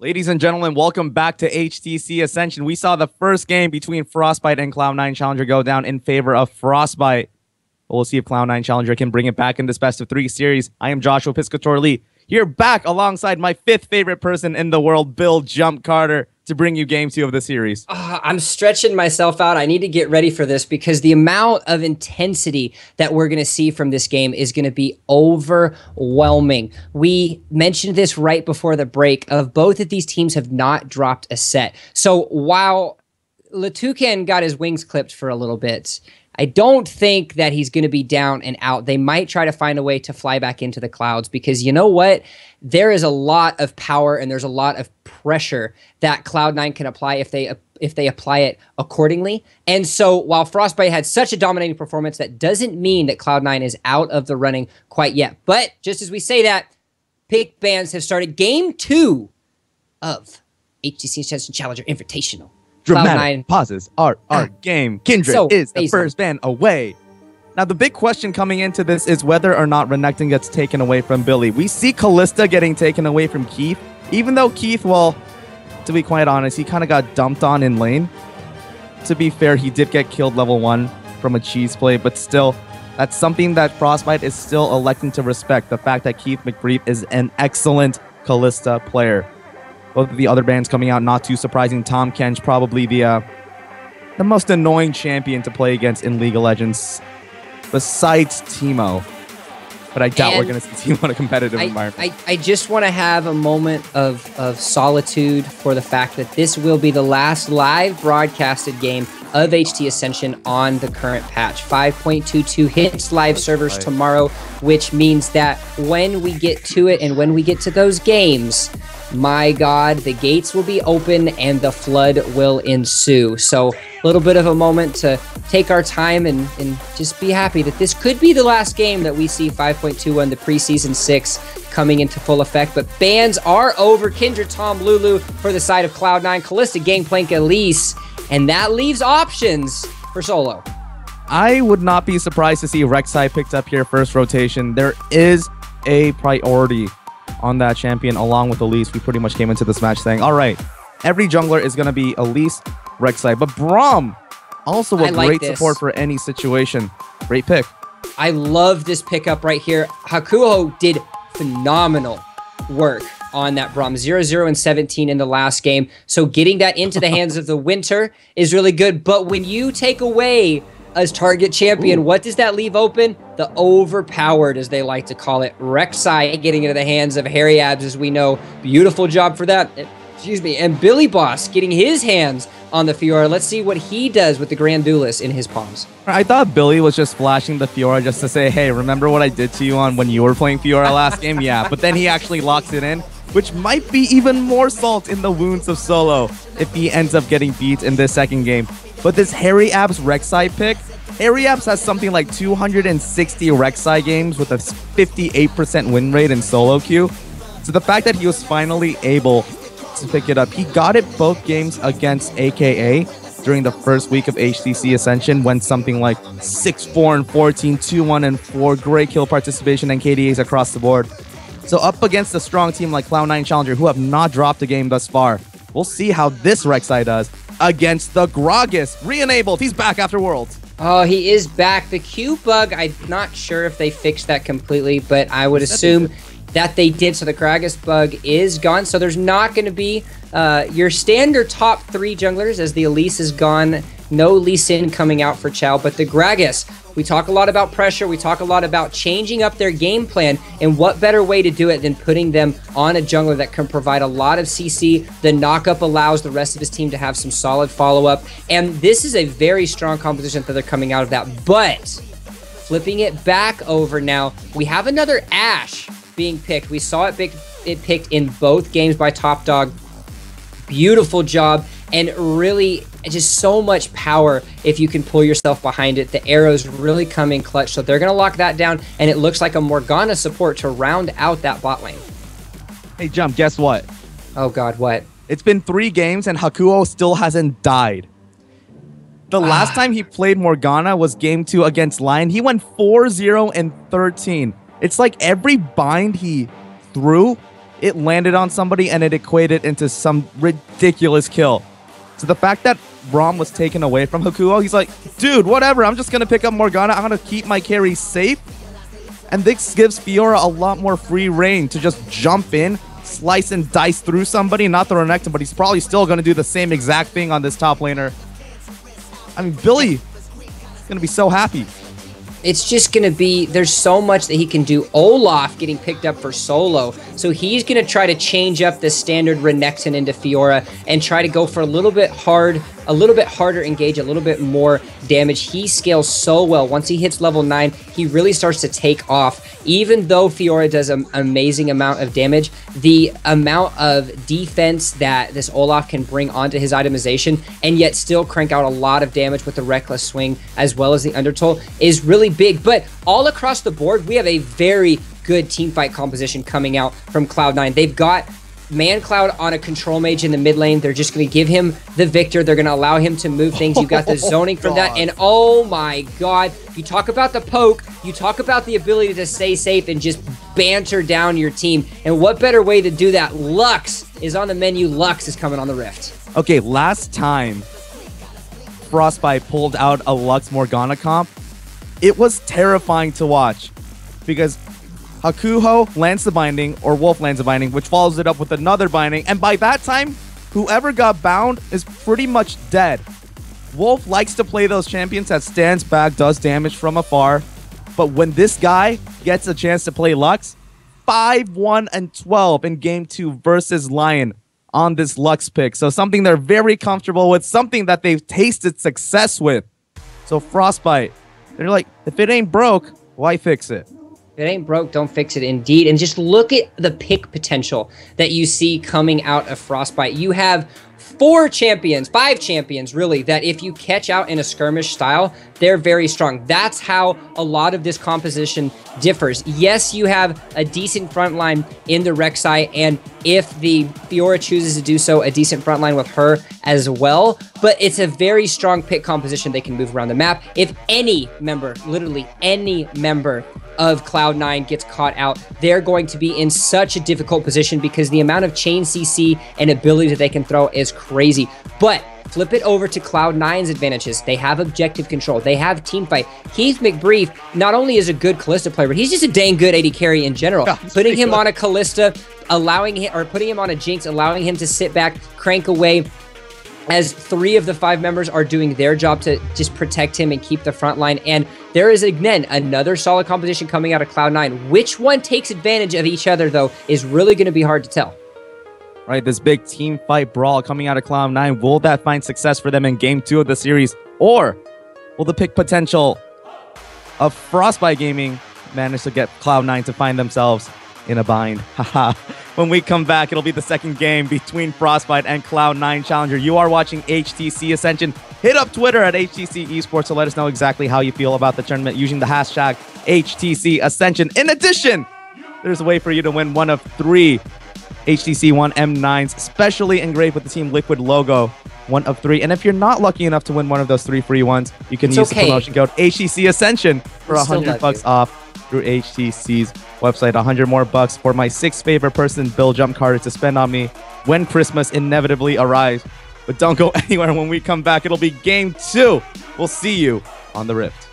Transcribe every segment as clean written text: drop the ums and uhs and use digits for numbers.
Ladies and gentlemen, welcome back to HTC Ascension. We saw the first game between Frostbite and Cloud9 Challenger go down in favor of Frostbite. We'll see if Cloud9 Challenger can bring it back in this best-of-3 series. I am Joshua Piscator Lee, here back alongside my fifth favorite person in the world, Bill Jump Carter, to bring you Game 2 of the series. I'm stretching myself out. I need to get ready for this because the amount of intensity that we're going to see from this game is going to be overwhelming. We mentioned this right before the break of both of these teams have not dropped a set. So while Latucan got his wings clipped for a little bit, I don't think that he's going to be down and out. They might try to find a way to fly back into the clouds because you know what? There is a lot of power and there's a lot of pressure that Cloud9 can apply if they apply it accordingly. And so while Frostbite had such a dominating performance, that doesn't mean that Cloud9 is out of the running quite yet. But just as we say that, pick bans have started Game 2 of HTC Ascension Challenger Invitational. Dramatic pauses are our game. Kindred So is the basic. first ban away. Now, the big question coming into this is whether or not Renekton gets taken away from Billy. We see Callista getting taken away from Keith, even though Keith, well, to be quite honest, he kind of got dumped on in lane. To be fair, he did get killed level 1 from a cheese play, but still, that's something that Frostbite is still electing to respect, the fact that Keith McBrief is an excellent Callista player. Both of the other bans coming out, not too surprising. Tom Kench, probably the most annoying champion to play against in League of Legends, besides Teemo. But I doubt we're going to see Teemo in a competitive environment. I just want to have a moment of solitude for the fact that this will be the last live broadcasted game of HT Ascension on the current patch. 5.22 hits live servers tomorrow, which means that when we get to it and when we get to those games, my God, the gates will be open and the flood will ensue. So a little bit of a moment to take our time and just be happy that this could be the last game that we see 5.21, the preseason 6, coming into full effect. But bans are over. Kindred, Tom, Lulu for the side of Cloud9, Callista, Gangplank, Elise, and that leaves options for solo. I would not be surprised to see Rek'Sai picked up here first rotation. There is a priority on that champion along with Elise. We pretty much came into this match saying, all right, every jungler is going to be Elise, Rek'Sai, but Braum, also a great support for any situation. Great pick. I love this pickup right here. Hakuho did phenomenal work on that Braum. 0-0 and 17 in the last game. So getting that into the hands of the Winter is really good. But when you take away as target champion, what does that leave open? The overpowered, as they like to call it, Rek'Sai getting into the hands of Harry Abs, as we know. Beautiful job for that. Excuse me. And Billy Boss getting his hands on the Fiora. Let's see what he does with the Grand Duelist in his palms. I thought Billy was just flashing the Fiora just to say, hey, remember what I did to you on when you were playing Fiora last game? Yeah, but then he actually locks it in, which might be even more salt in the wounds of Solo if he ends up getting beat in this second game. But this Harry Abs Rek'Sai pick, Harry Abs has something like 260 Rek'Sai games with a 58% win rate in solo queue. So the fact that he was finally able to pick it up, he got it both games against AKA during the first week of HTC Ascension, went something like 6-4 and 14, 2-1 and 4, great kill participation and KDAs across the board. So up against a strong team like Cloud9 Challenger, who have not dropped a game thus far, we'll see how this Rek'Sai does against the Gragas. Re-enabled, he's back after Worlds. Oh, he is back. The Q bug, I'm not sure if they fixed that completely, but I would assume that they did. So the Gragas bug is gone. So there's not going to be your standard top 3 junglers, as the Elise is gone. No Lee Sin coming out for Chow, but the Gragas, we talk a lot about pressure. We talk a lot about changing up their game plan, and what better way to do it than putting them on a jungler that can provide a lot of CC. The knockup allows the rest of his team to have some solid follow-up, and this is a very strong composition that they're coming out of that. But flipping it back over now, we have another Ashe being picked. We saw it picked in both games by Top Dog. Beautiful job, and really just so much power if you can pull yourself behind it. The arrows really come in clutch, so they're going to lock that down, and it looks like a Morgana support to round out that bot lane. Hey, Jump, guess what? Oh, God, what? It's been 3 games, and Hakuho still hasn't died. The last time he played Morgana was Game 2 against Lion. He went 4-0 and 13. It's like every bind he threw it landed on somebody and it equated into some ridiculous kill. So the fact that Braum was taken away from Hakuho, he's like, dude, whatever, I'm just going to pick up Morgana. I'm going to keep my carry safe. And this gives Fiora a lot more free reign to just jump in, slice and dice through somebody, not the Renekton, but he's probably still going to do the same exact thing on this top laner. I mean, Billy is going to be so happy. It's just going to be, there's so much that he can do. Olaf getting picked up for solo. So he's going to try to change up the standard Renekton into Fiora and try to go for a little bit harder engage, a little bit more damage. He scales so well. Once he hits level 9, he really starts to take off. Even though Fiora does an amazing amount of damage, the amount of defense that this Olaf can bring onto his itemization and yet still crank out a lot of damage with the Reckless Swing as well as the Undertow is really big. But all across the board, we have a very good teamfight composition coming out from Cloud9. They've got ManCloud on a control mage in the mid lane. They're just going to give him the victor. They're going to allow him to move things. You got the zoning from that. And oh my god, you talk about the poke, you talk about the ability to stay safe and just banter down your team. And what better way to do that? Lux is on the menu. Lux is coming on the Rift. Okay, last time Frostbite pulled out a Lux Morgana comp, it was terrifying to watch because Hakuho lands the binding, or Wolf lands the binding, which follows it up with another binding, and by that time, whoever got bound is pretty much dead. Wolf likes to play those champions that stands back, does damage from afar, but when this guy gets a chance to play Lux, 5-1-12 in Game 2 versus Lion on this Lux pick. So something they're very comfortable with, something that they've tasted success with. So Frostbite, they're like, if it ain't broke, why fix it? If it ain't broke, don't fix it, indeed. And just look at the pick potential that you see coming out of Frostbite. You have 5 champions, really, that if you catch out in a skirmish style, they're very strong. That's how a lot of this composition differs. Yes, you have a decent front line in the Rek'Sai, and if the Fiora chooses to do so, a decent front line with her as well, but it's a very strong pick composition. They can move around the map. If any member, literally any member of Cloud9 gets caught out, they're going to be in such a difficult position because the amount of chain CC and ability that they can throw is crazy. But flip it over to Cloud9's advantages. They have objective control. They have team fight. Keith McBrief not only is a good Callista player, but he's just a dang good AD carry in general. Putting him on a Callista, allowing him, or putting him on a Jinx, allowing him to sit back, crank away, as 3 of the 5 members are doing their job to just protect him and keep the front line. And there is, again, another solid composition coming out of Cloud9. Which one takes advantage of each other, though, is really going to be hard to tell. Right, this big team fight brawl coming out of Cloud9, will that find success for them in Game 2 of the series? Or will the pick potential of Frostbite Gaming manage to get Cloud9 to find themselves in a bind? Haha. When we come back, it'll be the second game between Frostbite and Cloud9 Challenger. You are watching HTC Ascension. Hit up Twitter at HTC Esports to let us know exactly how you feel about the tournament using the hashtag HTC Ascension. In addition, there's a way for you to win one of 3 HTC One M9s, specially engraved with the Team Liquid logo. One of 3. And if you're not lucky enough to win one of those 3 free ones, you can use the promotion code HTC Ascension for $100 off through HTC's website. 100 more bucks for my 6th favorite person, Bill Jump Carter, to spend on me when Christmas inevitably arrives. But don't go anywhere. When we come back, it'll be Game 2. We'll see you on the Rift.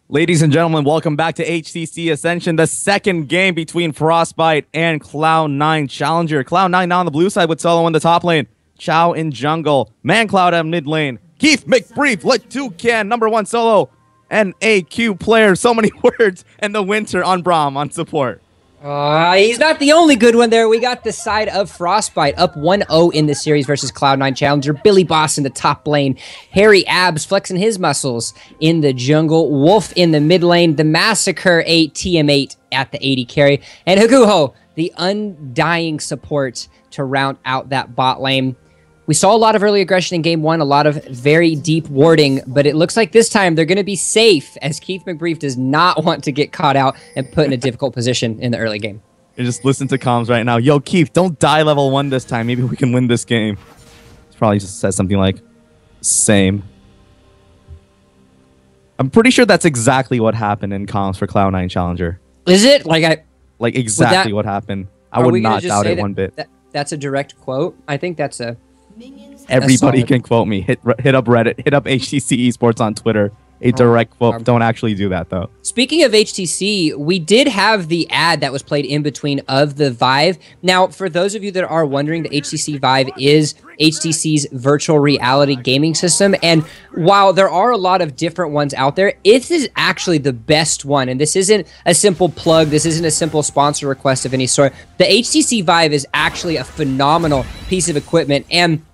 Ladies and gentlemen, welcome back to HTC Ascension, the second game between Frostbite and Cloud9 Challenger. Cloud9 now on the blue side with Solo in the top lane, Chow in jungle, ManCloud at mid lane, Keith McBrief, Lit Toucan, #1 Solo, and AQ player, so many words, and the Winter on Braum on support. He's not the only good one there. We got the side of Frostbite up 1-0 in the series versus Cloud9 Challenger. Billy Boss in the top lane. Harry Abs flexing his muscles in the jungle. Wolf in the mid lane. The Massacre 8 TM8 at the 80 carry. And Hakuho, the undying support to round out that bot lane. We saw a lot of early aggression in game one, a lot of very deep warding, but it looks like this time they're going to be safe as Keith McBrief does not want to get caught out and put in a difficult position in the early game. You just listen to comms right now. Yo, Keith, don't die level 1 this time. Maybe we can win this game. He probably just says something like, same. I'm pretty sure that's exactly what happened in comms for Cloud9 Challenger. Is it? Like exactly what happened. I would not doubt it one bit. That's a direct quote. I think that's a... Everybody can quote me. Hit up Reddit. Hit up HTC Esports on Twitter. A direct quote. Don't actually do that, though. Speaking of HTC, we did have the ad that was played in between of the Vive. Now, for those of you that are wondering, the HTC Vive is HTC's virtual reality gaming system. And while there are a lot of different ones out there, this is actually the best one. And this isn't a simple plug. This isn't a simple sponsor request of any sort. The HTC Vive is actually a phenomenal piece of equipment. And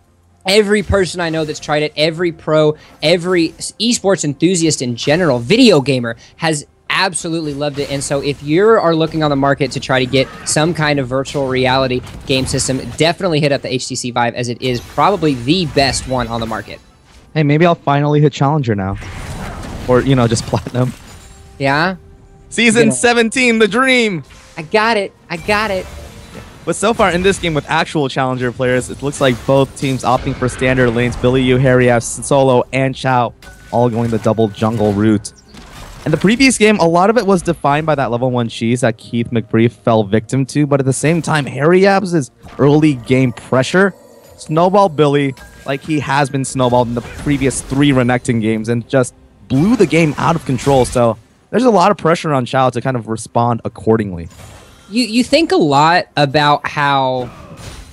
every person I know that's tried it, every pro, every esports enthusiast in general, video gamer, has absolutely loved it. And so if you are looking on the market to try to get some kind of virtual reality game system, definitely hit up the HTC Vive, as it is probably the best one on the market. Hey, maybe I'll finally hit Challenger now. Or, you know, just Platinum. Yeah? Season 17, the dream! I got it. I got it. But so far in this game with actual Challenger players, it looks like both teams opting for standard lanes. Billy U, Harry F, Solo, and Chow all going the double jungle route. In the previous game, a lot of it was defined by that level 1 cheese that Keith McBrief fell victim to, but at the same time, Harry Abs' early game pressure snowballed Billy like he has been snowballed in the previous 3 Renekton games and just blew the game out of control. So there's a lot of pressure on Chow to kind of respond accordingly. You think a lot about how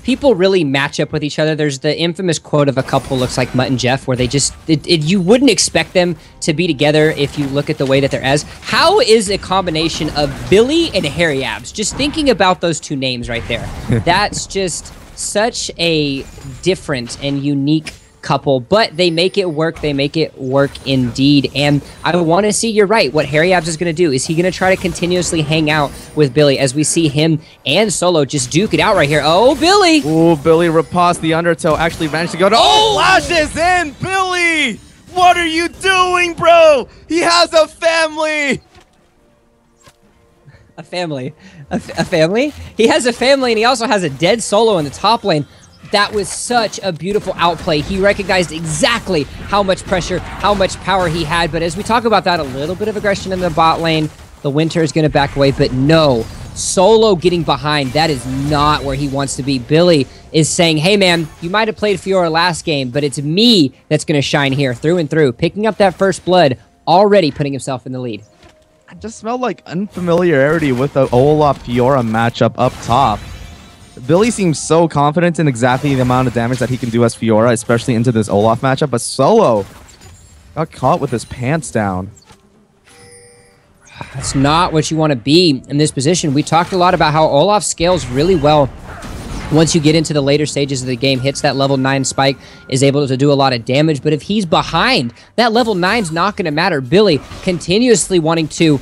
people really match up with each other. There's the infamous quote of a couple looks like Mutt and Jeff, where they just, you wouldn't expect them to be together if you look at the way that they're as. How is a combination of Billy and Harry Abs? Just thinking about those two names right there. That's just such a different and unique couple, but they make it work. They make it work indeed. And I want to see, you're right, what Harry Abs is going to do. Is he going to try to continuously hang out with Billy as we see him and Solo just duke it out right here? Oh, Billy! Oh, Billy riposte the undertow. Actually managed to go to... Oh, flashes in! Billy! What are you doing, bro? He has a family! A family? A family? He has a family, and he also has a dead Solo in the top lane. That was such a beautiful outplay. He recognized exactly how much pressure, how much power he had. But as we talk about that, a little bit of aggression in the bot lane. The Winter is going to back away, but no. Solo getting behind, that is not where he wants to be. Billy is saying, hey man, you might have played Fiora last game, but it's me that's going to shine here through and through. Picking up that first blood, already putting himself in the lead. I just smelled like unfamiliarity with the Olaf Fiora matchup up top. Billy seems so confident in exactly the amount of damage that he can do as Fiora, especially into this Olaf matchup, but Solo got caught with his pants down. That's not what you want to be in this position. We talked a lot about how Olaf scales really well once you get into the later stages of the game, hits that level 9 spike, is able to do a lot of damage, but if he's behind, that level 9's not going to matter. Billy continuously wanting to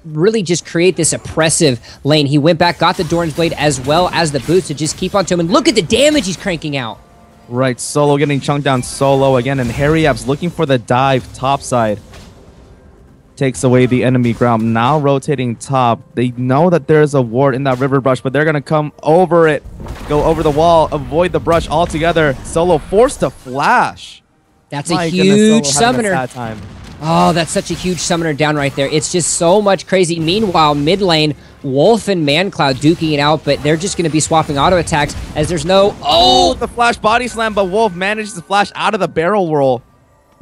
really just create this oppressive lane. He went back, got the Doran's Blade as well as the boots to just keep on to him, and look at the damage he's cranking out. Right, Solo getting chunked down Solo again, and Harry Abs looking for the dive topside. Takes away the enemy ground. Now rotating top. They know that there's a ward in that river brush, but they're going to come over it. Go over the wall, avoid the brush altogether. Solo forced to flash. That's a huge summoner. Oh, that's such a huge summoner down right there. It's just so much crazy. Meanwhile, mid lane, Wolf and ManCloud duking it out, but they're just going to be swapping auto attacks as there's no... Oh, the flash body slam, but Wolf manages to flash out of the barrel roll.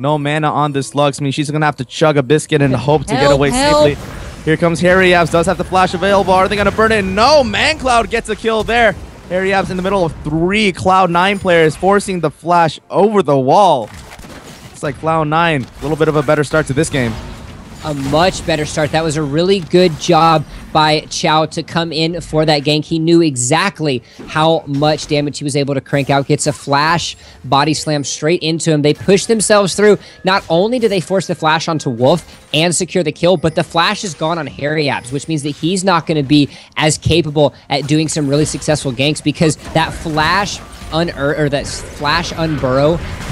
No mana on this Lux. I mean, she's going to have to chug a biscuit and hope to get away safely. Here comes Harry Abs. Does have the flash available. Are they going to burn it? No. ManCloud gets a kill there. Harry Abs in the middle of 3 Cloud9 players, forcing the flash over the wall. It's like Cloud9. A little bit of a better start to this game. A much better start. That was a really good job by Chow to come in for that gank. He knew exactly how much damage he was able to crank out. Gets a flash, body slam straight into him. They push themselves through. Not only do they force the flash onto Wolf and secure the kill, but the flash is gone on Harry Abs, which means that he's not going to be as capable at doing some really successful ganks because that flash unburrow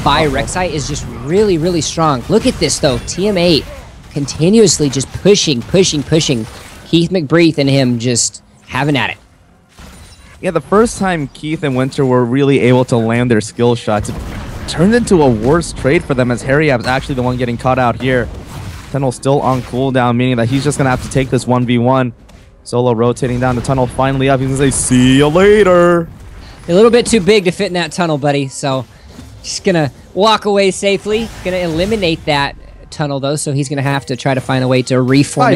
by Rek'Sai is just really, really strong. Look at this though. TM8 continuously just pushing. Keith McBreath and him just having at it. Yeah, the first time Keith and Winter were really able to land their skill shots, it turned into a worse trade for them as Harry Ab's actually the one getting caught out here. Tunnel still on cooldown, meaning that he's just going to have to take this 1v1. Solo rotating down the tunnel, finally up. He's going to say, see you later. A little bit too big to fit in that tunnel, buddy, so just going to walk away safely. Going to eliminate that tunnel though, so he's gonna have to try to find a way to reform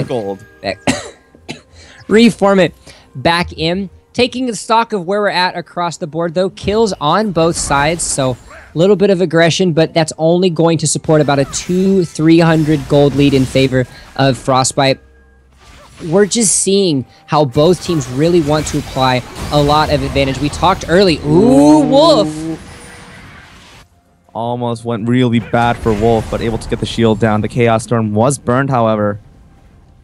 it back in. Taking the stock of where we're at across the board though, kills on both sides, so a little bit of aggression, but that's only going to support about a 200-300 gold lead in favor of Frostbite. We're just seeing how both teams really want to apply a lot of advantage. We talked early. Ooh, Wolf! Almost went really bad for Wolf, but able to get the shield down. The Chaos Storm was burned, however.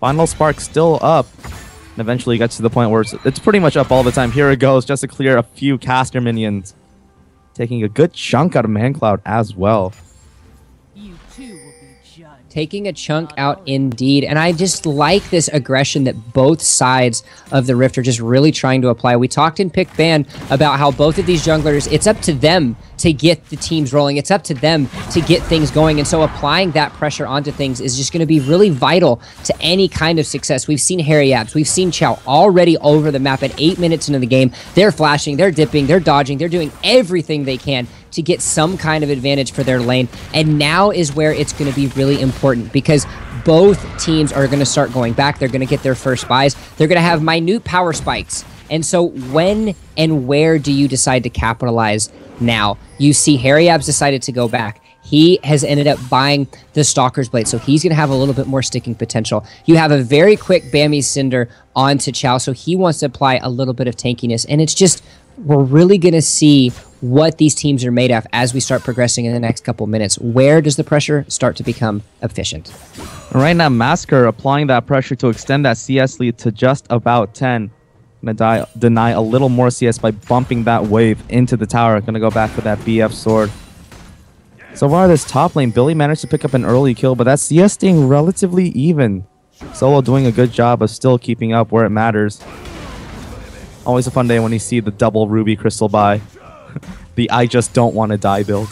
Final Spark still up. And eventually gets to the point where it's pretty much up all the time. Here it goes, just to clear a few caster minions. Taking a good chunk out of ManCloud as well. Taking a chunk out indeed, and I just like this aggression that both sides of the Rift are just really trying to apply. We talked in Pick Ban about how both of these junglers, it's up to them to get the teams rolling. It's up to them to get things going, and so applying that pressure onto things is just going to be really vital to any kind of success. We've seen Harry Abs, we've seen Chow already over the map at 8 minutes into the game. They're flashing, they're dipping, they're dodging, they're doing everything they can to get some kind of advantage for their lane, and now is where it's going to be really important because both teams are going to start going back. They're going to get their first buys. They're going to have minute power spikes, and so when and where do you decide to capitalize now? You see Harry Abs decided to go back. He has ended up buying the Stalker's Blade, so he's going to have a little bit more sticking potential. You have a very quick Bammy Cinder onto Chow, so he wants to apply a little bit of tankiness, and it's just, we're really going to see what these teams are made of as we start progressing in the next couple minutes. Where does the pressure start to become efficient? Right now, Masker applying that pressure to extend that CS lead to just about 10. Gonna deny a little more CS by bumping that wave into the tower. Gonna go back for that BF sword. So far this top lane, Billy managed to pick up an early kill, but that CS staying relatively even. Solo doing a good job of still keeping up where it matters. Always a fun day when you see the double Ruby Crystal buy. The I just don't want to die build.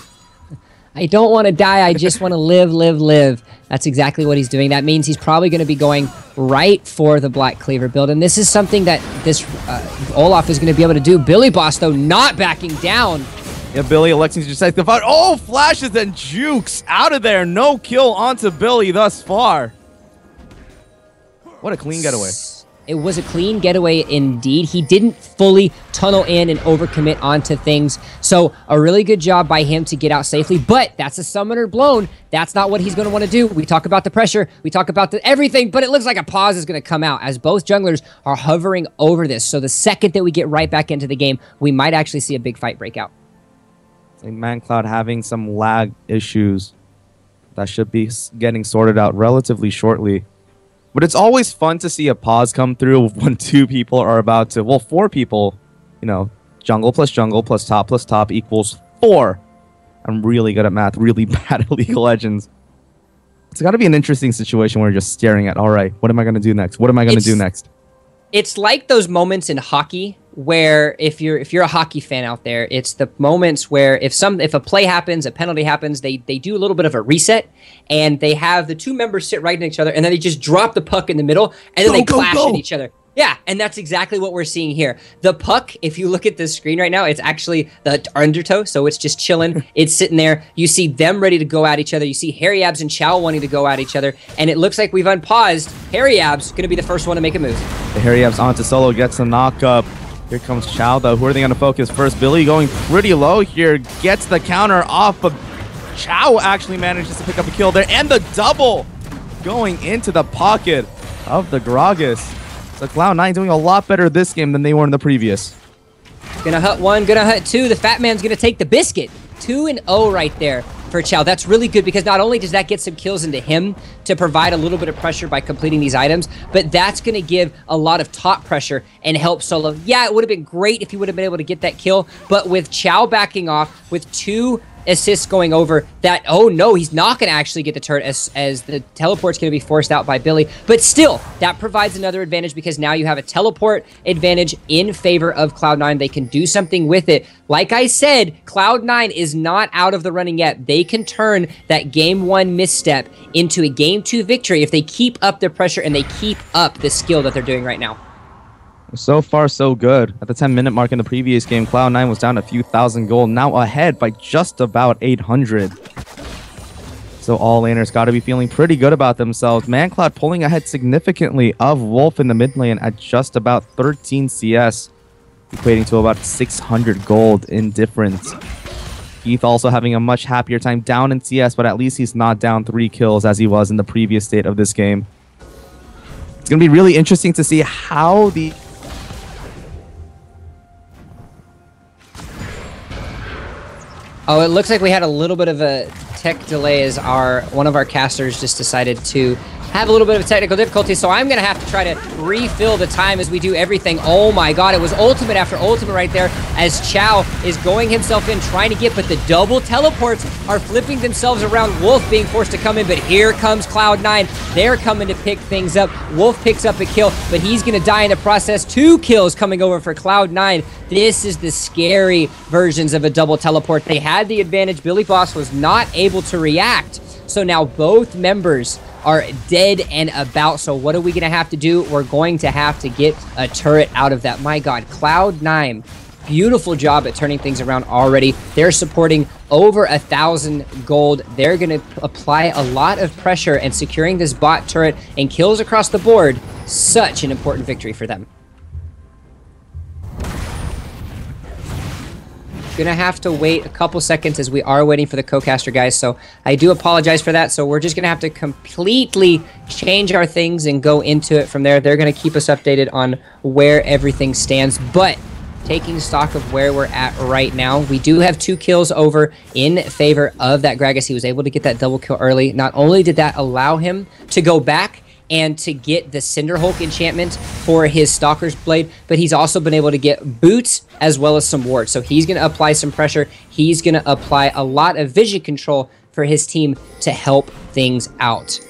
I don't want to die, I just want to live. That's exactly what he's doing. That means he's probably going to be going right for the Black Cleaver build, and this is something that this Olaf is going to be able to do. Billy Boss, though, not backing down. Yeah, Billy electing to just take the fight. Oh, flashes and jukes out of there. No kill onto Billy thus far. What a clean getaway. It was a clean getaway indeed. He didn't fully tunnel in and overcommit onto things. So a really good job by him to get out safely, but that's a summoner blown. That's not what he's going to want to do. We talk about the pressure, we talk about everything, but it looks like a pause is going to come out as both junglers are hovering over this. So the second that we get right back into the game, we might actually see a big fight break out. Like ManCloud having some lag issues that should be getting sorted out relatively shortly. But it's always fun to see a pause come through when two people are about to, well, four people, you know, jungle plus top equals 4. I'm really good at math, really bad at League of Legends. It's got to be an interesting situation where you're just staring at, all right, what am I going to do next? What am I going to do next? It's like those moments in hockey where if you're a hockey fan out there, it's the moments where if a play happens, a penalty happens, they do a little bit of a reset, and they have the two members sit right next to each other, and then they just drop the puck in the middle, and then they clash at each other. Yeah, and that's exactly what we're seeing here. The puck, if you look at the screen right now, it's actually the undertow, so it's just chilling. It's sitting there. You see them ready to go at each other. You see Hairy Abs and Chow wanting to go at each other, and it looks like we've unpaused. Hairy Abs going to be the first one to make a move. The Hairy Abs onto Solo, gets a knock up. Here comes Chow, though. Who are they going to focus first? Billy going pretty low here, gets the counter off, but Chow actually manages to pick up a kill there, and the double going into the pocket of the Gragas. So Cloud9 doing a lot better this game than they were in the previous. Gonna hut one, gonna hut two. The Fat Man's gonna take the biscuit. 2-0 right there for Chow. That's really good because not only does that get some kills into him to provide a little bit of pressure by completing these items, but that's gonna give a lot of top pressure and help Solo. Yeah, it would have been great if he would have been able to get that kill, but with Chow backing off, with 2 assists going over, that, oh no, he's not going to actually get the turret as the teleport's going to be forced out by Billy. But still, that provides another advantage because now you have a teleport advantage in favor of Cloud9. They can do something with it. Like I said, Cloud9 is not out of the running yet. They can turn that game 1 misstep into a game 2 victory if they keep up their pressure and they keep up the skill that they're doing right now. So far, so good. At the 10-minute mark in the previous game, Cloud9 was down a few thousand gold, now ahead by just about 800. So all laners got to be feeling pretty good about themselves. ManCloud pulling ahead significantly of Wolf in the mid lane at just about 13 CS, equating to about 600 gold in difference. Keith also having a much happier time down in CS, but at least he's not down 3 kills as he was in the previous state of this game. It's going to be really interesting to see how the... Oh, it looks like we had a little bit of a tech delay as one of our casters just decided to have a little bit of technical difficulty, so I'm going to have to try to refill the time as we do everything. Oh my god, it was ultimate after ultimate right there as Chow is going himself in, trying to get, but the double teleports are flipping themselves around. Wolf being forced to come in, but here comes Cloud9. They're coming to pick things up. Wolf picks up a kill, but he's going to die in the process. 2 kills coming over for Cloud9. This is the scary versions of a double teleport. They had the advantage. Billy Boss was not able to react, so now both members are dead and about. So what are we going to have to do? We're going to have to get a turret out of that. My god, Cloud9, beautiful job at turning things around already. They're supporting over 1,000 gold. They're going to apply a lot of pressure and securing this bot turret and kills across the board. Such an important victory for them. Gonna have to wait a couple seconds as we are waiting for the co-caster guys, so I do apologize for that. So we're just gonna have to completely change our things and go into it from there. They're gonna keep us updated on where everything stands, but taking stock of where we're at right now, we do have 2 kills over in favor of that Gragas. He was able to get that double kill early. Not only did that allow him to go back and to get the Cinderhulk enchantment for his Stalker's Blade, but he's also been able to get boots as well as some wards. So he's going to apply some pressure. He's going to apply a lot of vision control for his team to help things out.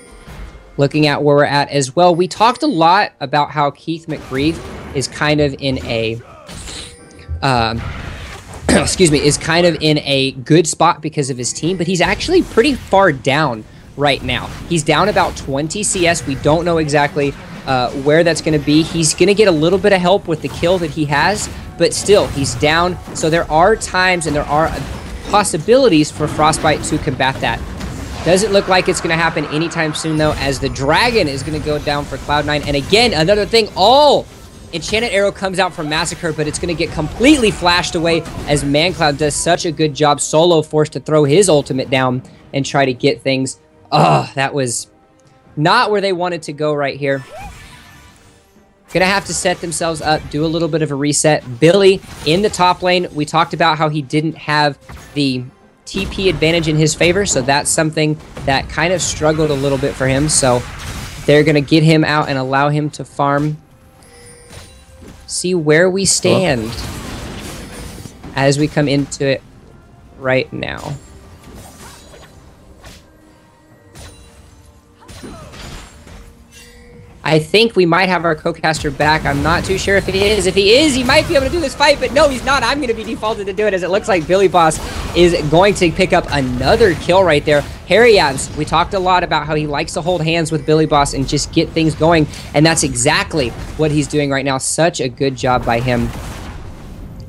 Looking at where we're at as well, we talked a lot about how Keith McGreeve is kind of in a excuse me, is kind of in a good spot because of his team, but he's actually pretty far down right now. He's down about 20 CS. We don't know exactly where that's going to be. He's going to get a little bit of help with the kill that he has, but still, he's down. So there are times and there are possibilities for Frostbite to combat that. Doesn't look like it's going to happen anytime soon, though, as the Dragon is going to go down for Cloud9. And again, another thing, Enchanted Arrow comes out from Massacre, but it's going to get completely flashed away as ManCloud does such a good job. Solo forced to throw his ultimate down and try to get things. Oh, that was not where they wanted to go right here. Gonna have to set themselves up, do a little bit of a reset. Billy in the top lane. We talked about how he didn't have the TP advantage in his favor, so that's something that kind of struggled a little bit for him. So they're gonna get him out and allow him to farm. See where we stand as we come into it right now. I I think we might have our co-caster back. I'm not too sure if he is. If he is, he might be able to do this fight, but no, he's not. I'm going to be defaulted to do it, as it looks like Billy Boss is going to pick up another kill right there. Harry Abs, we talked a lot about how he likes to hold hands with Billy Boss and just get things going, and that's exactly what he's doing right now. Such a good job by him.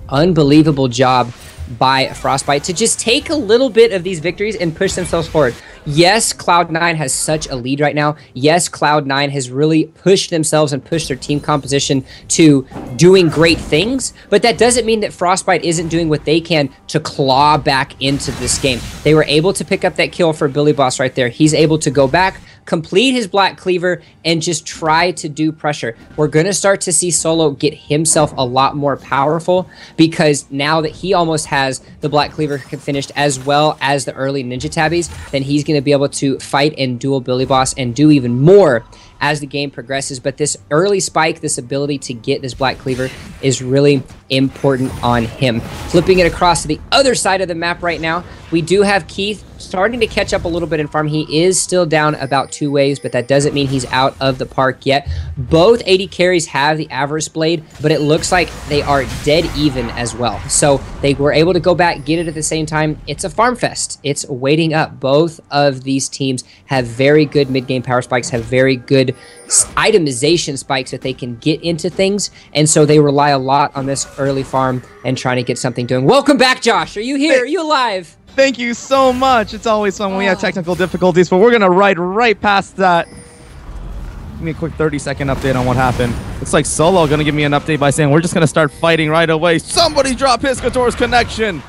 Unbelievable job by Frostbite to just take a little bit of these victories and push themselves forward. Yes, Cloud9 has such a lead right now. Yes, Cloud9 has really pushed themselves and pushed their team composition to doing great things, but that doesn't mean that Frostbite isn't doing what they can to claw back into this game. They were able to pick up that kill for Billy Boss right there. He's able to go back, complete his Black Cleaver, and just try to do pressure. We're going to start to see Solo get himself a lot more powerful, because now that he almost has the Black Cleaver finished as well as the early Ninja Tabbies, then he's going to be able to fight and duel Billy Boss and do even more as the game progresses. But this early spike, this ability to get this Black Cleaver, is really important on him. Flipping it across to the other side of the map right now, we do have Keith starting to catch up a little bit in farm. He is still down about 2 waves, but that doesn't mean he's out of the park yet. Both AD carries have the Avarice Blade, but it looks like they are dead even as well. So they were able to go back, get it at the same time. It's a farm fest. It's waiting up. Both of these teams have very good mid-game power spikes, have very good itemization spikes that they can get into things, and so they rely a lot on this early farm and trying to get something doing. Welcome back, Josh. Are you here? Are you alive? Thank you so much. It's always fun when we have technical difficulties, but we're going to ride right past that. Give me a quick 30-second update on what happened. Looks like Solo going to give me an update by saying we're just going to start fighting right away. Somebody drop Piscator's connection.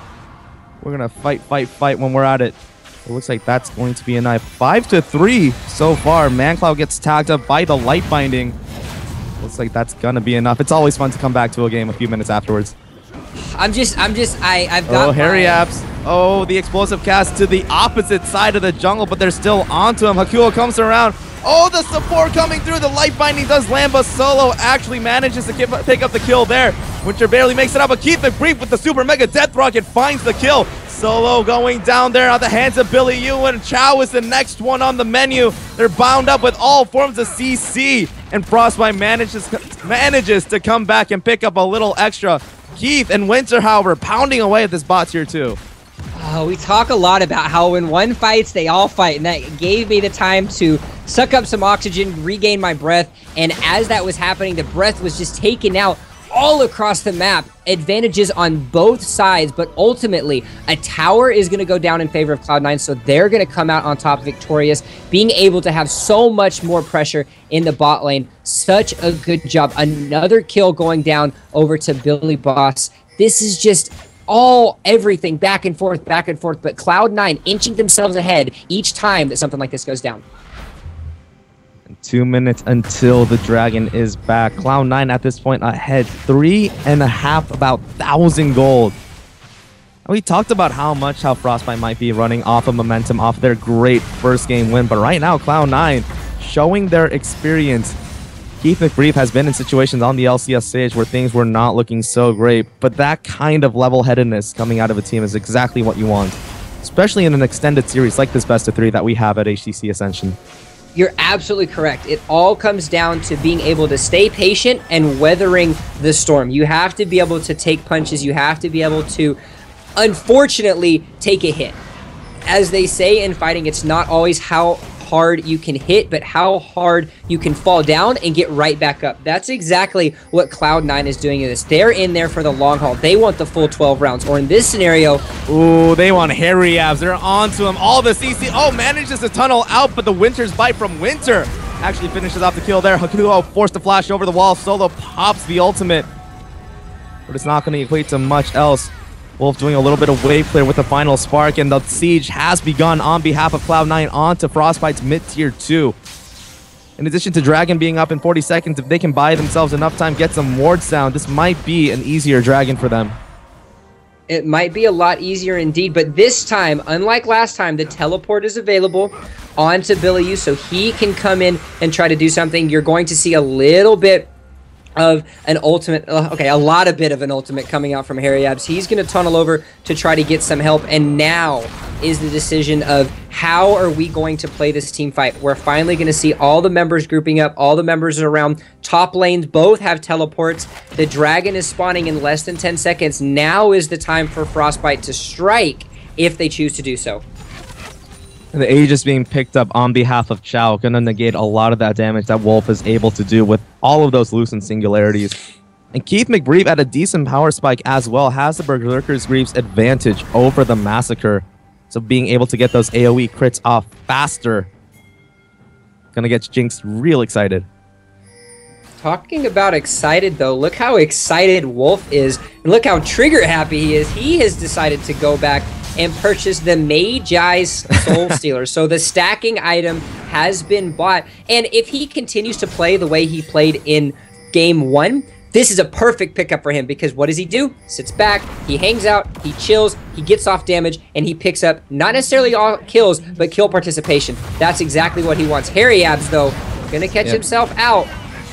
We're going to fight when we're at it. It looks like that's going to be a knife. 5-3 so far. ManCloud gets tagged up by the light binding. Looks like that's going to be enough. It's always fun to come back to a game a few minutes afterwards. I've got Harry Apps. Oh, the explosive cast to the opposite side of the jungle, but they're still onto him. Hakuo comes around. Oh, the support coming through. The light binding does land, but Solo actually manages to pick up the kill there. Winter barely makes it up, but Keith the Brief with the super mega death rocket finds the kill. Solo going down there at the hands of Billy Ewan. Chow is the next one on the menu. They're bound up with all forms of CC, and Frostbite manages to come back and pick up a little extra. Keith and Winter, however, pounding away at this bot tier 2. We talk a lot about how when one fights, they all fight, and that gave me the time to suck up some oxygen, regain my breath, and as that was happening, the breath was just taken out all across the map. Advantages on both sides, but ultimately, a tower is going to go down in favor of Cloud9, so they're going to come out on top victorious, being able to have so much more pressure in the bot lane. Such a good job. Another kill going down over to Billy Boss. This is just everything back and forth, but Cloud9 inching themselves ahead each time that something like this goes down. 2 minutes until the dragon is back. Cloud9 at this point ahead 3.5 about 1,000 gold. We talked about how Frostbite might be running off of momentum, off their great first game win, but right now Cloud9 showing their experience. Keith McBrief has been in situations on the LCS stage where things were not looking so great, but that kind of level-headedness coming out of a team is exactly what you want, especially in an extended series like this best of 3 that we have at HTC Ascension. You're absolutely correct. It all comes down to being able to stay patient and weathering the storm. You have to be able to take punches. You have to be able to, unfortunately, take a hit. As they say in fighting, it's not always how hard you can hit, but how hard you can fall down and get right back up. That's exactly what Cloud9 is doing in this. They're in there for the long haul. They want the full 12 rounds, or in this scenario, ooh, they want Harry Abs. They're onto him. All the CC, manages to tunnel out, but the Winter's bite from Winter actually finishes off the kill there. Hakuo forced to flash over the wall. Solo pops the ultimate, but it's not going to equate to much else. Wolf doing a little bit of wave clear with the final spark, and the siege has begun on behalf of Cloud9 onto Frostbite's mid-tier 2. In addition to Dragon being up in 40 seconds, if they can buy themselves enough time, get some wards down, this might be an easier Dragon for them. It might be a lot easier indeed, but this time, unlike last time, the teleport is available onto Billy U, so he can come in and try to do something. You're going to see a little bit of an ultimate, a lot of bit of an ultimate coming out from Harry Abs. He's going to tunnel over to try to get some help, and now is the decision of how are we going to play this team fight. We're finally going to see all the members grouping up, all the members around. Top lanes both have teleports. The dragon is spawning in less than 10 seconds. Now is the time for Frostbite to strike if they choose to do so. The Aegis being picked up on behalf of Chao, gonna negate a lot of that damage that Wolf is able to do with all of those loosened singularities. And Keith McBreeve at a decent power spike as well has the Berserker's Greaves advantage over the Massacre. So being able to get those AoE crits off faster, gonna get Jinx real excited. Talking about excited though, look how excited Wolf is, and look how trigger happy he is. He has decided to go back and purchase the Magi's Soul Stealer. So the stacking item has been bought, and if he continues to play the way he played in game 1, this is a perfect pickup for him, because what does he do? Sits back, he hangs out, he chills, he gets off damage, and he picks up not necessarily all kills, but kill participation. That's exactly what he wants. Hairy Abs though, gonna catch himself out.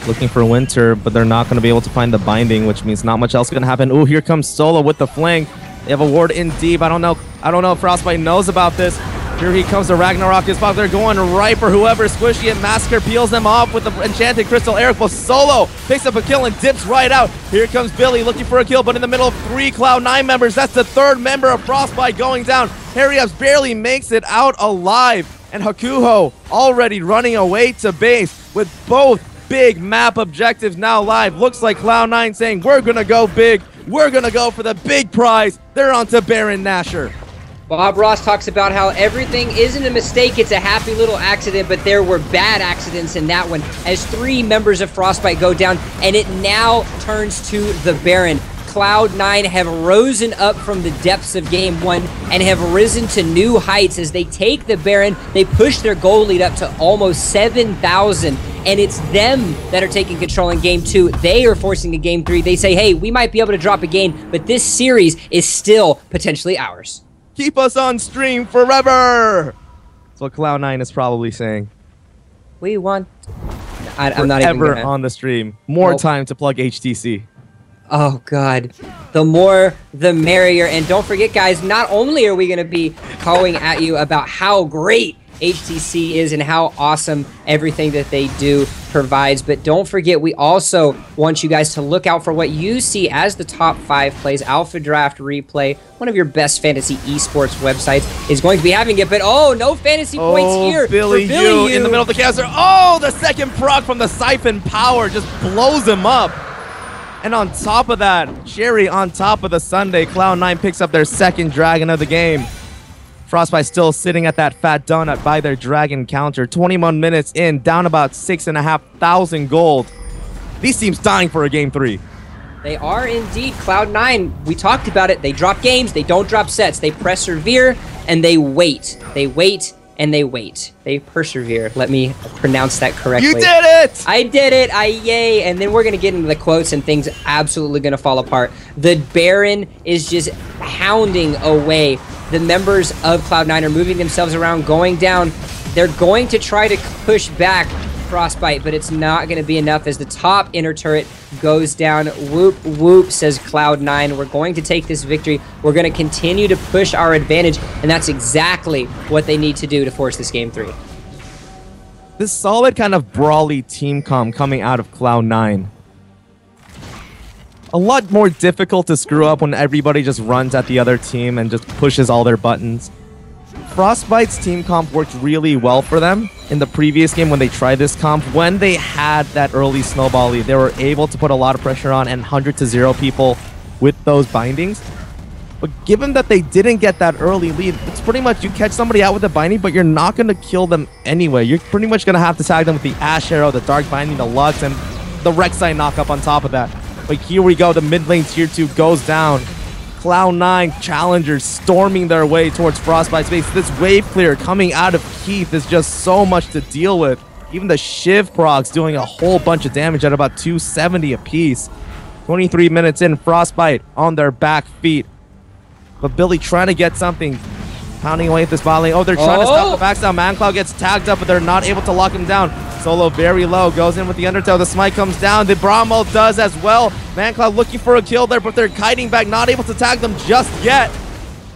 Looking for Winter, but they're not going to be able to find the binding, which means not much else going to happen. Ooh, here comes Solo with the flank. They have a ward in deep. I don't know if Frostbite knows about this. Here he comes to Ragnarok. His pop. They're going right for whoever. Squishy and Massacre peels them off with the Enchanted Crystal Eric. But Solo picks up a kill and dips right out. Here comes Billy looking for a kill, but in the middle of 3 Cloud9 members. That's the 3rd member of Frostbite going down. Harry Ups barely makes it out alive. And Hakuho already running away to base with both big map objectives now live. Looks like Cloud9 saying, we're gonna go big. We're gonna go for the big prize. They're on to Baron Nashor. Bob Ross talks about how everything isn't a mistake, it's a happy little accident, but there were bad accidents in that one as 3 members of Frostbite go down, and it now turns to the Baron. Cloud9 have risen up from the depths of game 1 and have risen to new heights as they take the Baron. They push their goal lead up to almost 7,000, and it's them that are taking control in game 2. They are forcing a game 3. They say, hey, we might be able to drop a game, but this series is still potentially ours. Keep us on stream forever. That's what Cloud9 is probably saying. We want... I'm not even gonna... on the stream. More time to plug HTC. Oh god, the more the merrier. And don't forget guys, not only are we going to be calling at you about how great HTC is and how awesome everything that they do provides, but don't forget we also want you guys to look out for what you see as the top 5 plays. AlphaDraft Replay, one of your best fantasy esports websites, is going to be having it, but oh, no fantasy points here. Billy Yu in the middle of the caster. Oh, the second proc from the Siphon Power just blows him up. And on top of that, cherry on top of the sundae, Cloud9 picks up their 2nd dragon of the game. Frostbite still sitting at that fat donut by their dragon counter. 21 minutes in, down about 6,500 gold. These teams dying for a game 3. They are indeed. Cloud9, we talked about it. They drop games, they don't drop sets. They persevere and they wait. They wait and they wait. They persevere. Let me pronounce that correctly. You did it! I did it! Yay! And then we're going to get into the quotes and things absolutely going to fall apart. The Baron is just hounding away. The members of Cloud9 are moving themselves around, going down. They're going to try to push back Frostbite, but it's not going to be enough as the top inner turret goes down. Whoop, whoop, says Cloud9. We're going to take this victory. We're going to continue to push our advantage, and that's exactly what they need to do to force this game 3. This solid kind of brawly team comp coming out of Cloud9. A lot more difficult to screw up when everybody just runs at the other team and just pushes all their buttons. Frostbite's team comp worked really well for them in the previous game when they tried this comp. When they had that early snowball lead, they were able to put a lot of pressure on and 100-0 people with those bindings. But given that they didn't get that early lead, it's pretty much you catch somebody out with a binding, but you're not going to kill them anyway. You're pretty much going to have to tag them with the Ash Arrow, the Dark Binding, the Lux, and the Rek'Sai knockup on top of that. But here we go, the mid lane tier 2 goes down. Cloud9 challengers storming their way towards Frostbite's base. This wave clear coming out of Keith is just so much to deal with. Even the Shiv procs doing a whole bunch of damage at about 270 apiece. 23 minutes in, Frostbite on their back feet. But Billy trying to get something. Pounding away at this bot lane. Oh, they're trying to stop the backstab. ManCloud gets tagged up, but they're not able to lock him down. Solo very low. Goes in with the Undertale. The smite comes down. The Brahmo does as well. ManCloud looking for a kill there, but they're kiting back. Not able to tag them just yet.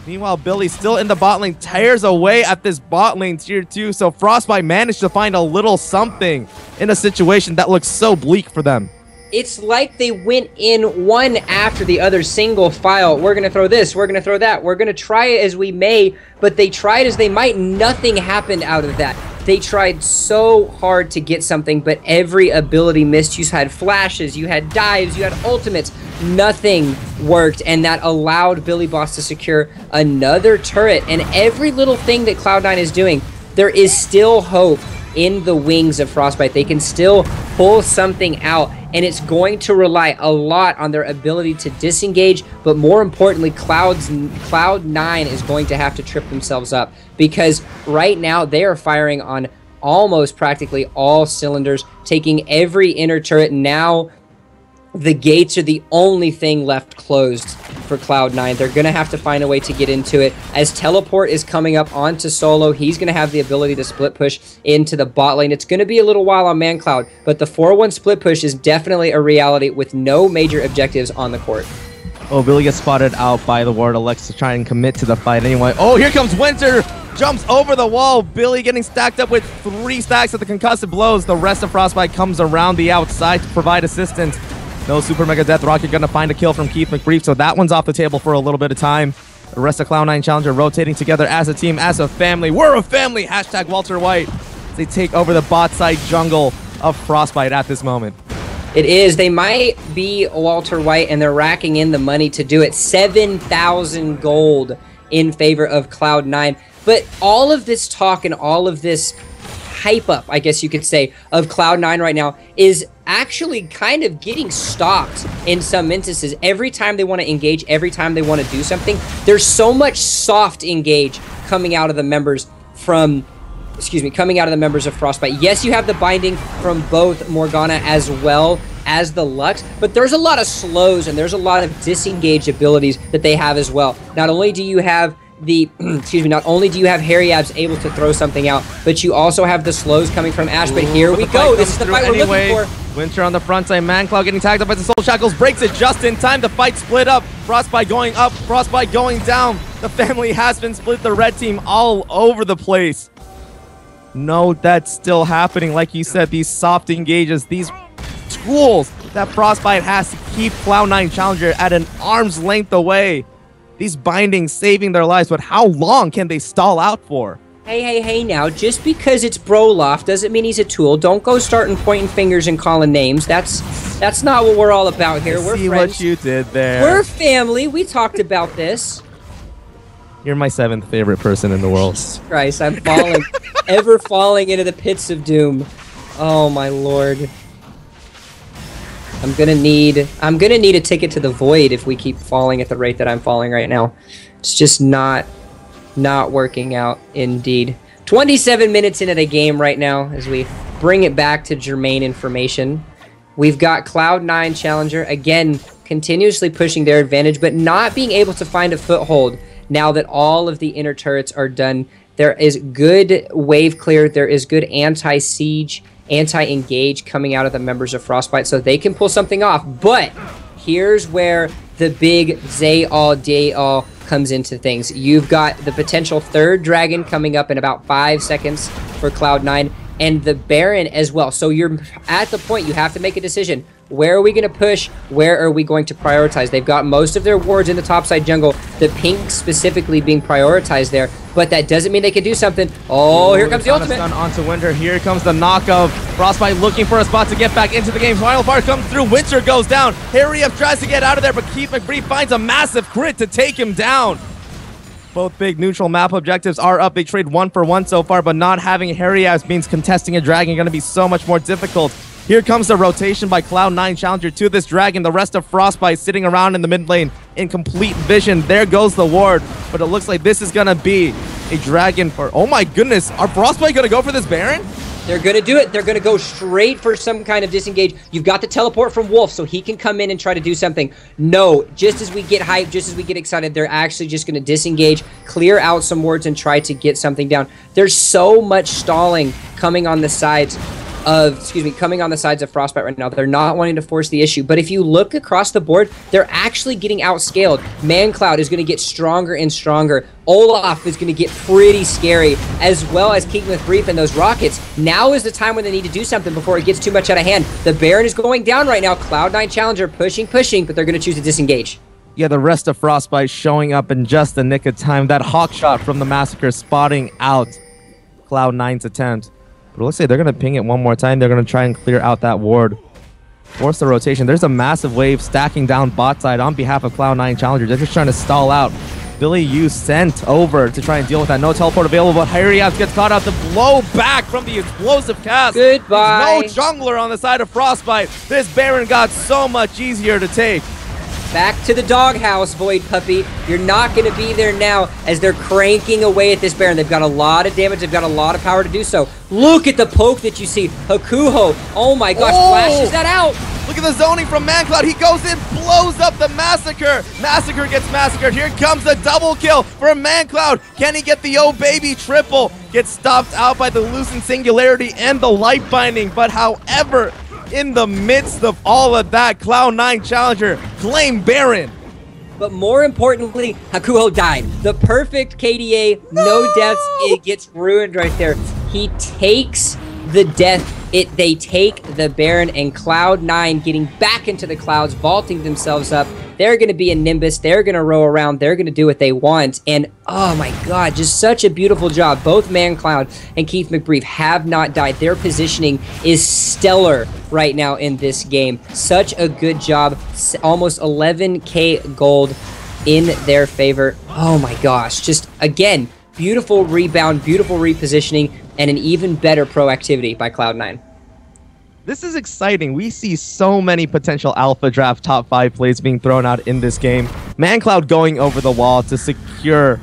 Meanwhile, Billy still in the bot lane, tears away at this bot lane tier 2. So Frostbite managed to find a little something in a situation that looks so bleak for them. It's like they went in one after the other, single file. We're going to throw this, we're going to throw that. We're going to try it as we may, but they tried as they might. Nothing happened out of that. They tried so hard to get something, but every ability missed. You had flashes, you had dives, you had ultimates. Nothing worked, and that allowed Billy Boss to secure another turret. And every little thing that Cloud9 is doing, there is still hope in the wings of Frostbite. They can still pull something out, and it's going to rely a lot on their ability to disengage, but more importantly, Cloud9 is going to have to trip themselves up, because right now they are firing on almost practically all cylinders, taking every inner turret. Now the gates are the only thing left closed for Cloud9. They're going to have to find a way to get into it. As Teleport is coming up onto Solo, he's going to have the ability to split push into the bot lane. It's going to be a little while on ManCloud, but the 4-1 split push is definitely a reality with no major objectives on the court. Oh, Billy gets spotted out by the ward. Elects to try and commit to the fight anyway. Oh, here comes Winter! Jumps over the wall. Billy getting stacked up with 3 stacks of the concussive blows. The rest of Frostbite comes around the outside to provide assistance. No Super Mega Death Rocket gonna find a kill from Keith McBrief, so that one's off the table for a little bit of time. The rest of Cloud9 Challenger rotating together as a team, as a family. We're a family! Hashtag Walter White. They take over the bot side jungle of Frostbite at this moment. It is. They might be Walter White, and they're racking in the money to do it. 7,000 gold in favor of Cloud9. But all of this talk and all of this hype up, I guess you could say, of Cloud9 right now is actually kind of getting stopped in some instances. Every time they want to engage, every time they want to do something, there's so much soft engage coming out of the members from, coming out of the members of Frostbite. Yes, you have the binding from both Morgana as well as the Lux, but there's a lot of slows and there's a lot of disengaged abilities that they have as well. Not only do you have the, not only do you have Harry Abs able to throw something out, but you also have the slows coming from Ash. But here we go. This is the fight we're looking for. Winter on the front side. ManCloud getting tagged up by the Soul Shackles. Breaks it just in time. The fight split up. Frostbite going up. Frostbite going down. The family has been split. The red team all over the place. No, that's still happening. Like you said, these soft engages, these tools that Frostbite has to keep Cloud9 Challenger at an arm's length away. These bindings saving their lives, but how long can they stall out for? Hey, now, just because it's Broloff doesn't mean he's a tool. Don't go starting pointing fingers and calling names. That's not what we're all about here. We're see friends. What you did there. We're family. We talked about this. You're my 7th favorite person in the world. Jesus Christ, I'm falling, ever falling into the pits of doom. Oh my lord. I'm gonna need a ticket to the void if we keep falling at the rate that I'm falling right now. It's just not working out indeed. 27 minutes into the game right now as we bring it back to germane information. We've got Cloud9 Challenger again continuously pushing their advantage, but not being able to find a foothold now that all of the inner turrets are done. There is good wave clear, there is good anti-siege, anti-engage coming out of the members of Frostbite, so they can pull something off. But here's where the big Zay all day all comes into things. You've got the potential 3rd dragon coming up in about 5 seconds for Cloud9, and the Baron as well. So you're at the point you have to make a decision. Where are we going to push? Where are we going to prioritize? They've got most of their wards in the topside jungle, the pink specifically being prioritized there, but that doesn't mean they can do something. Oh, here comes the ultimate. Stun onto Winter. Here comes the knock of Frostbite looking for a spot to get back into the game. Final part comes through. Winter goes down. Harry F tries to get out of there, but Keith McBree finds a massive crit to take him down. Both big neutral map objectives are up. They trade 1 for 1 so far, but not having Harry Abs means contesting a dragon going to be so much more difficult. Here comes the rotation by Cloud9 Challenger to this dragon. The rest of Frostbite sitting around in the mid lane in complete vision. There goes the ward, but it looks like this is going to be a dragon for... Oh my goodness, are Frostbite going to go for this Baron? They're going to do it. They're going to go straight for some kind of disengage. You've got the teleport from Wolf, so he can come in and try to do something. No, just as we get hyped, just as we get excited, they're actually just going to disengage, clear out some wards, and try to get something down. There's so much stalling coming on the sides coming on the sides of Frostbite right now. They're not wanting to force the issue. But if you look across the board, they're actually getting outscaled. ManCloud is going to get stronger and stronger. Olaf is going to get pretty scary, as well as King with Brief and those rockets. Now is the time when they need to do something before it gets too much out of hand. The Baron is going down right now. Cloud9 Challenger pushing, but they're going to choose to disengage. Yeah, the rest of Frostbite showing up in just the nick of time. That hawk shot from the Massacre spotting out Cloud9's attempt. But it looks like they're going to ping it one more time. They're going to try and clear out that ward. Force the rotation. There's a massive wave stacking down bot side on behalf of Cloud9 Challenger. They're just trying to stall out. Billy Yu sent over to try and deal with that. No teleport available, but Hyriath gets caught out. The blow back from the explosive cast. Goodbye. There's no jungler on the side of Frostbite. This Baron got so much easier to take. Back to the doghouse, Void Puppy. You're not going to be there now as they're cranking away at this Baron. They've got a lot of damage. They've got a lot of power to do so. Look at the poke that you see. Hakuho, oh my gosh, flashes that out. Look at the zoning from ManCloud. He goes in, blows up the Massacre. Massacre gets massacred. Here comes a double kill for ManCloud. Can he get the oh baby triple? Gets stopped out by the Lucent Singularity and the Light Binding. But however, in the midst of all of that, Cloud9 Challenger claim Baron. But more importantly, Hakuho died. The perfect KDA, no deaths, it gets ruined right there. He takes the death. They take the Baron, and Cloud9 getting back into the clouds, vaulting themselves up. They're going to be a Nimbus. They're going to row around. They're going to do what they want. And oh my god, just such a beautiful job. Both ManCloud and Keith McBrief have not died. Their positioning is stellar right now in this game. Such a good job. Almost 11k gold in their favor. Oh my gosh, just again, beautiful rebound, beautiful repositioning, and an even better proactivity by Cloud9. This is exciting. We see so many potential Alpha Draft top 5 plays being thrown out in this game. ManCloud going over the wall to secure,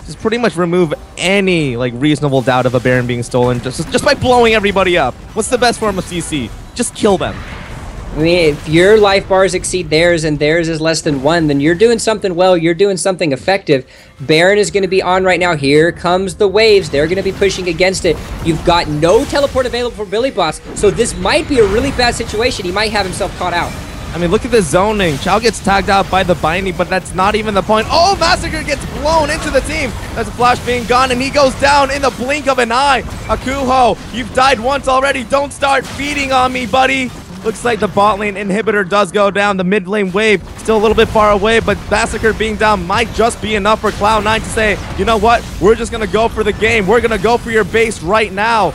just pretty much remove any reasonable doubt of a Baron being stolen just by blowing everybody up. What's the best form of CC? Just kill them. I mean, if your life bars exceed theirs and theirs is less than 1, then you're doing something well, you're doing something effective. Baron is going to be on right now. Here comes the waves. They're going to be pushing against it. You've got no teleport available for Billy Boss, so this might be a really bad situation. He might have himself caught out. I mean, look at the zoning. Chow gets tagged out by the binding, but that's not even the point. Oh, Massacre gets blown into the team. That's a flash being gone, and he goes down in the blink of an eye. Akuho, you've died once already. Don't start feeding on me, buddy. Looks like the bot lane inhibitor does go down. The mid lane wave still a little bit far away, but Massacre being down might just be enough for Cloud9 to say, you know what? We're just going to go for the game. We're going to go for your base right now.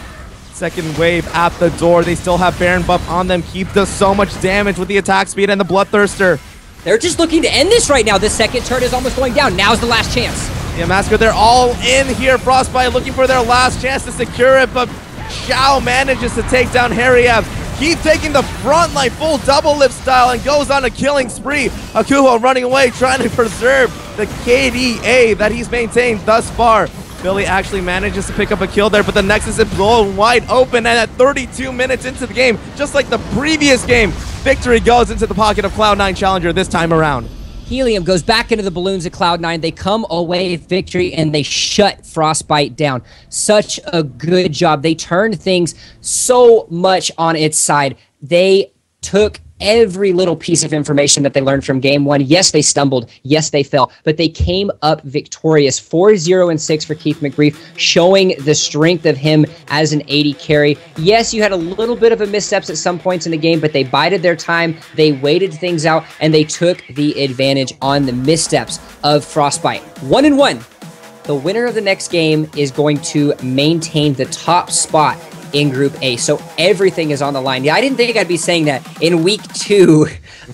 Second wave at the door. They still have Baron buff on them. Keith does so much damage with the attack speed and the Bloodthirster. They're just looking to end this right now. The second turret is almost going down. Now's the last chance. Yeah, Massacre, they're all in here. Frostbite looking for their last chance to secure it, but Xiao manages to take down Hariev. Keith taking the front line, full double lift style, and goes on a killing spree. Akuho running away, trying to preserve the KDA that he's maintained thus far. Billy actually manages to pick up a kill there, but the Nexus is blown wide open, and at 32 minutes into the game, just like the previous game, victory goes into the pocket of Cloud9 Challenger this time around. Helium goes back into the balloons at Cloud9. They come away with victory, and they shut Frostbite down. Such a good job. They turned things so much on its side. They took every little piece of information that they learned from game 1. Yes, they stumbled. Yes, they fell. But they came up victorious. 4-0-6 for Keith McBrief, showing the strength of him as an 80 carry. Yes, you had a little bit of a missteps at some points in the game, but they bided their time. They waited things out, and they took the advantage on the missteps of Frostbite. 1-1. The winner of the next game is going to maintain the top spot in Group A. So everything is on the line. Yeah, I didn't think I'd be saying that in week 2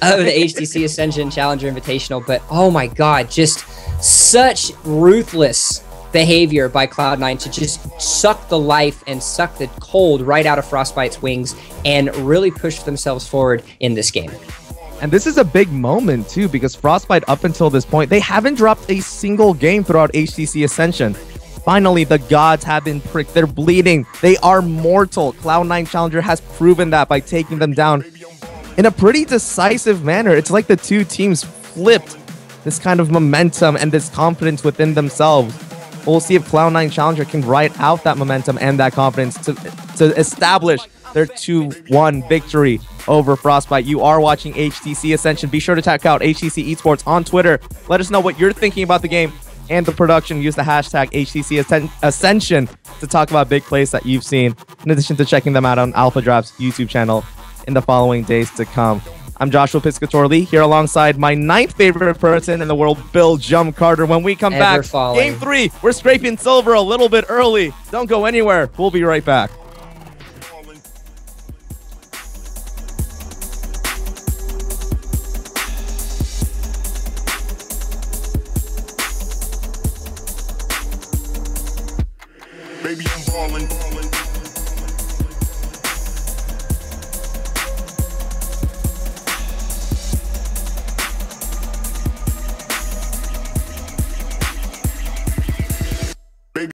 of the HTC Ascension Challenger Invitational, but oh my god, just such ruthless behavior by Cloud9 to just suck the life and suck the cold right out of Frostbite's wings and really push themselves forward in this game. And this is a big moment too, because Frostbite up until this point, they haven't dropped a single game throughout HTC Ascension. Finally, the gods have been pricked. They're bleeding. They are mortal. Cloud9 Challenger has proven that by taking them down in a pretty decisive manner. It's like the two teams flipped this kind of momentum and this confidence within themselves. We'll see if Cloud9 Challenger can ride out that momentum and that confidence to establish their 2-1 victory over Frostbite. You are watching HTC Ascension. Be sure to check out HTC Esports on Twitter. Let us know what you're thinking about the game and the production. Use the hashtag HTC Ascension to talk about big plays that you've seen, in addition to checking them out on AlphaDraft's YouTube channel in the following days to come. I'm Joshua Piscator-Lee here alongside my 9th favorite person in the world, Bill Jump Carter. When we come back, Game 3, we're scraping silver a little bit early. Don't go anywhere. We'll be right back. Baby, I'm ballin'.